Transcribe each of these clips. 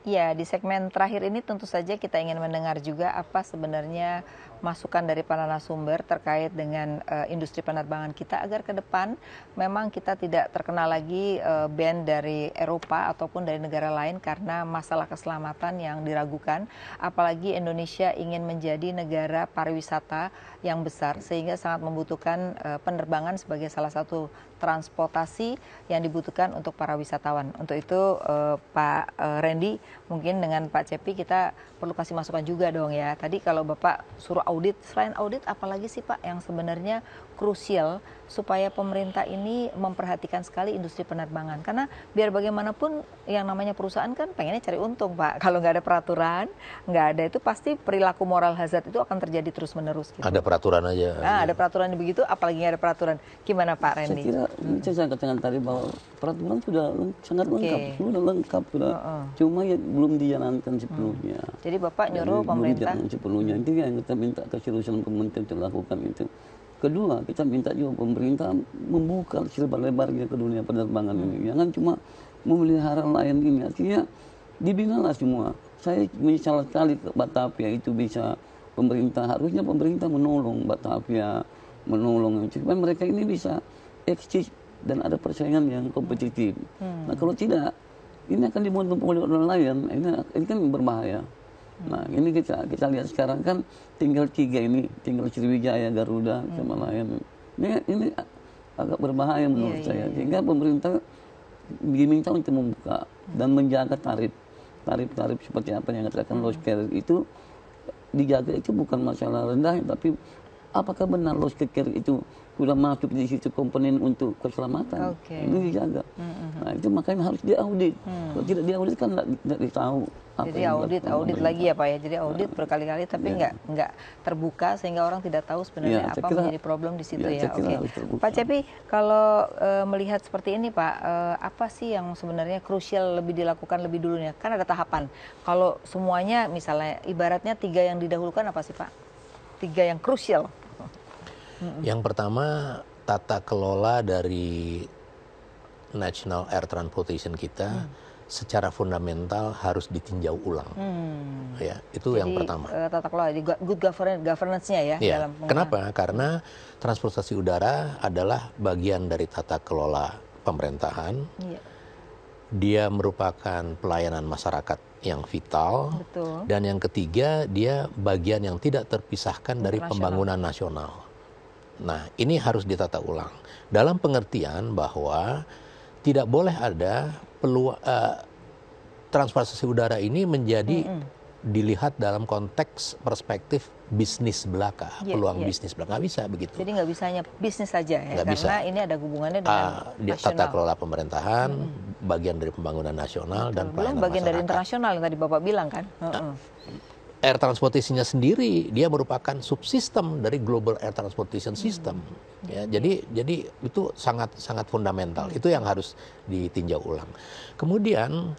Ya, di segmen terakhir ini tentu saja kita ingin mendengar juga apa sebenarnya masukan dari para narasumber terkait dengan industri penerbangan kita agar ke depan memang kita tidak terkena lagi ban dari Eropa ataupun dari negara lain karena masalah keselamatan yang diragukan. Apalagi Indonesia ingin menjadi negara pariwisata yang besar sehingga sangat membutuhkan penerbangan sebagai salah satu transportasi yang dibutuhkan untuk para wisatawan. Untuk itu Pak Randy, mungkin dengan Pak Cepi kita perlu kasih masukan juga dong ya. Tadi kalau Bapak suruh audit, selain audit apalagi sih Pak yang sebenarnya krusial supaya pemerintah ini memperhatikan sekali industri penerbangan. Karena biar bagaimanapun yang namanya perusahaan kan pengennya cari untung Pak. Kalau nggak ada peraturan, nggak ada itu pasti perilaku moral hazard itu akan terjadi terus-menerus. Gitu. Ada peraturan aja. Nah, ada peraturan begitu, apalagi nggak ada peraturan. Gimana Pak Randy? Saya kira, saya katakan tadi bahwa peraturan sudah sangat lengkap, sudah. Cuma ya belum dijalankan sepenuhnya. Jadi Bapak nyuruh pemerintah sepenuhnya. Itu yang kita minta keseriusan pemerintah untuk lakukan itu. Kedua, kita minta juga pemerintah membuka selebar-lebarnya ke dunia penerbangan ini. Jangan cuma memelihara layan ini. Artinya dibinalah semua. Saya menyesal sekali ke Batavia itu bisa harusnya pemerintah menolong Batavia, menolong supaya mereka ini bisa eksis dan ada persaingan yang kompetitif. Nah kalau tidak, ini akan dimonopoli oleh lain. Ini kan berbahaya. Nah ini kita lihat sekarang kan tinggal 3 ini, tinggal Sriwijaya, Garuda, sama lain. Ini agak berbahaya menurut saya. Sehingga pemerintah diminta untuk membuka dan menjaga tarif seperti apa yang dikatakan low carrier itu dijaga. Itu bukan masalah rendah, tapi apakah benar low carrier itu sudah masuk di situ komponen untuk keselamatan? Ini dijaga. Nah itu makanya harus diaudit. Kalau tidak diaudit kan tidak ditahu. Jadi audit lagi ya Pak ya. Jadi audit berkali-kali tapi nggak terbuka sehingga orang tidak tahu sebenarnya apa menjadi problem di situ ya. Pak Cepi, kalau melihat seperti ini Pak, apa sih yang sebenarnya krusial lebih dilakukan lebih dulunya? Kan ada tahapan. Kalau semuanya misalnya ibaratnya 3 yang didahulukan apa sih Pak? 3 yang krusial. Yang pertama, tata kelola dari National Air Transportation kita secara fundamental harus ditinjau ulang. Ya, itu yang pertama. Tata kelola, good governance-nya ya. Dalam kenapa? Karena transportasi udara adalah bagian dari tata kelola pemerintahan. Dia merupakan pelayanan masyarakat yang vital. Betul. Dan yang ketiga, dia bagian yang tidak terpisahkan dari pembangunan nasional. Nah, ini harus ditata ulang. Dalam pengertian bahwa tidak boleh ada transportasi udara ini menjadi dilihat dalam konteks perspektif bisnis belaka, peluang bisnis belaka. Nggak bisa begitu. Jadi nggak bisa hanya bisnis saja ya, nggak karena bisa. Ini ada hubungannya dengan nasional. Tata kelola pemerintahan, bagian dari pembangunan nasional, dan pelayanan bagian masyarakat. dari internasional yang tadi Bapak bilang kan. Air transportasinya sendiri dia merupakan subsistem dari global air transportation system. Ya, jadi itu sangat fundamental. Itu yang harus ditinjau ulang. Kemudian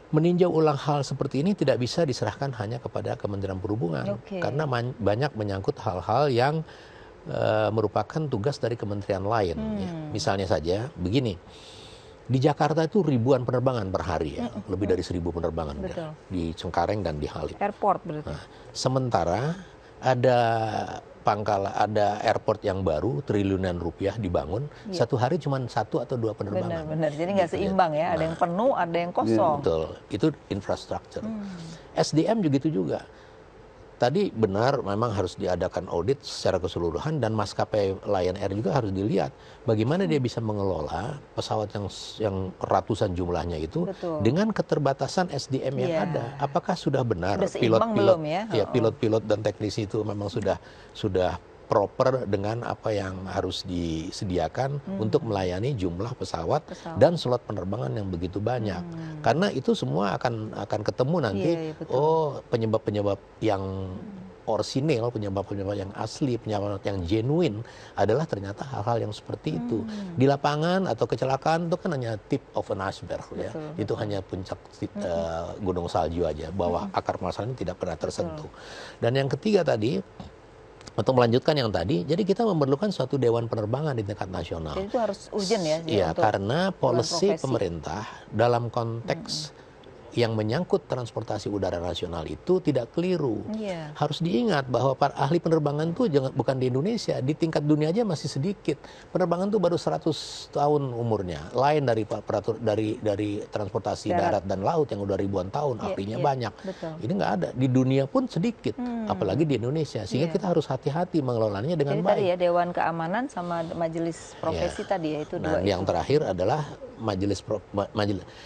meninjau ulang hal seperti ini tidak bisa diserahkan hanya kepada Kementerian Perhubungan, karena banyak menyangkut hal-hal yang merupakan tugas dari kementerian lain. Ya. Misalnya saja begini. Di Jakarta itu ribuan penerbangan per hari ya, lebih dari 1000 penerbangan ya, di Cengkareng dan di Halim. Airport berarti. Nah, sementara ada ada airport yang baru triliunan rupiah dibangun, satu hari cuma 1 atau 2 penerbangan. Benar, jadi nggak seimbang ya, ada yang penuh, ada yang kosong. Betul, itu infrastruktur. SDM begitu juga. Tadi benar memang harus diadakan audit secara keseluruhan dan maskapai Lion Air juga harus dilihat bagaimana dia bisa mengelola pesawat yang ratusan jumlahnya itu dengan keterbatasan SDM yang ada. Apakah sudah benar pilot-pilot dan teknisi itu memang sudah proper dengan apa yang harus disediakan untuk melayani jumlah pesawat dan slot penerbangan yang begitu banyak. Karena itu semua akan ketemu nanti, penyebab-penyebab yang orsinil, penyebab-penyebab yang asli, penyebab yang genuine adalah ternyata hal-hal yang seperti itu. Di lapangan atau kecelakaan itu kan hanya tip of an iceberg ya. Itu hanya puncak gunung salju aja, bahwa akar masalahnya tidak pernah tersentuh. Dan yang ketiga tadi, Untuk melanjutkan yang tadi, jadi kita memerlukan suatu dewan penerbangan di tingkat nasional. Jadi itu harus urgent ya? Iya, karena policy profesi. pemerintah dalam konteks yang menyangkut transportasi udara nasional itu tidak keliru. Iya. Harus diingat bahwa para ahli penerbangan itu bukan di Indonesia, di tingkat dunia aja masih sedikit. Penerbangan itu baru 100 tahun umurnya. Lain dari transportasi darat dan laut yang udah ribuan tahun, ahlinya banyak. Betul. Ini nggak ada. Di dunia pun sedikit, apalagi di Indonesia. Sehingga kita harus hati-hati mengelolanya dengan Jadi baik. tadi ya Dewan Keamanan sama majelis profesi tadi ya itu Nah, dua yang itu. terakhir adalah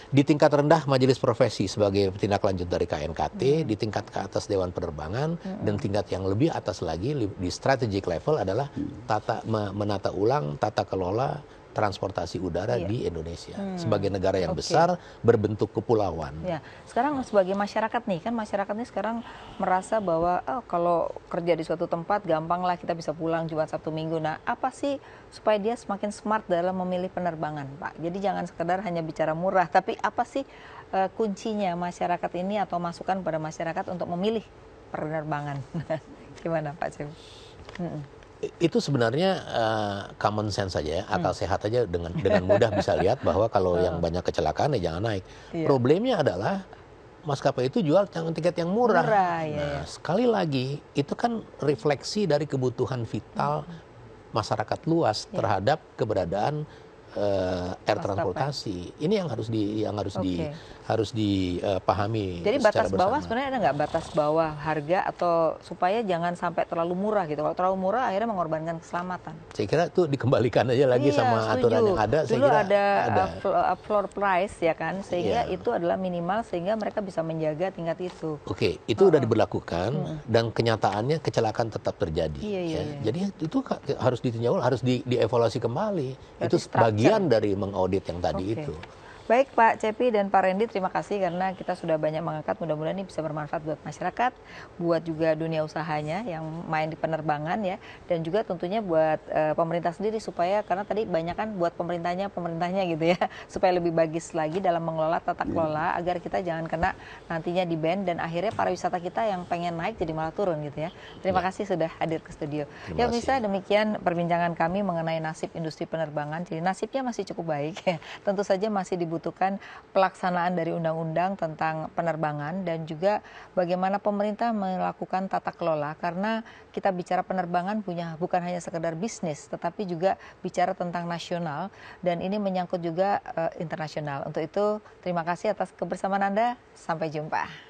di tingkat rendah majelis profesi sebagai tindak lanjut dari KNKT, di tingkat ke atas Dewan Penerbangan, dan tingkat yang lebih atas lagi di strategic level adalah menata ulang tata kelola transportasi udara di Indonesia sebagai negara yang besar berbentuk kepulauan. Ya, sekarang sebagai masyarakat nih kan masyarakat ini sekarang merasa bahwa kalau kerja di suatu tempat gampang lah kita bisa pulang Jumat Sabtu Minggu. Nah, apa sih supaya dia semakin smart dalam memilih penerbangan, Pak? Jadi jangan sekedar hanya bicara murah, tapi apa sih kuncinya masyarakat ini atau masukan pada masyarakat untuk memilih penerbangan? Gimana Pak Cem? Itu sebenarnya common sense saja ya, akal sehat aja dengan mudah bisa lihat bahwa kalau yang banyak kecelakaan ya jangan naik. Problemnya adalah maskapai itu jual tiket yang murah. Nah, sekali lagi itu kan refleksi dari kebutuhan vital masyarakat luas terhadap keberadaan air transportasi. Ini yang harus dipahami. Jadi batas bersama. bawah sebenarnya ada nggak batas bawah harga atau supaya jangan sampai terlalu murah gitu. Kalau terlalu murah akhirnya mengorbankan keselamatan. Saya kira itu dikembalikan aja lagi sama aturan yang ada. Dulu saya kira ada floor price ya kan, sehingga itu adalah minimal sehingga mereka bisa menjaga tingkat itu. Oke, itu udah diberlakukan dan kenyataannya kecelakaan tetap terjadi. Jadi itu harus ditinjau, harus dievaluasi kembali. Berarti itu bagian dari mengaudit yang tadi itu. Baik Pak Cepi dan Pak Randy, terima kasih karena kita sudah banyak mengangkat, mudah-mudahan ini bisa bermanfaat buat masyarakat, buat juga dunia usahanya yang main di penerbangan ya, dan juga tentunya buat pemerintah sendiri supaya, karena tadi banyak kan buat pemerintahnya gitu ya, supaya lebih bagus lagi dalam mengelola tata kelola agar kita jangan kena nantinya di ban dan akhirnya pariwisata kita yang pengen naik jadi malah turun gitu ya. Terima kasih sudah hadir ke studio. Ya pemirsa, demikian perbincangan kami mengenai nasib industri penerbangan. Jadi nasibnya masih cukup baik ya. Tentu saja masih dibutuhkan pelaksanaan dari undang-undang tentang penerbangan dan juga bagaimana pemerintah melakukan tata kelola, karena kita bicara penerbangan bukan hanya sekedar bisnis tetapi juga bicara tentang nasional dan ini menyangkut juga internasional. Untuk itu terima kasih atas kebersamaan Anda, sampai jumpa.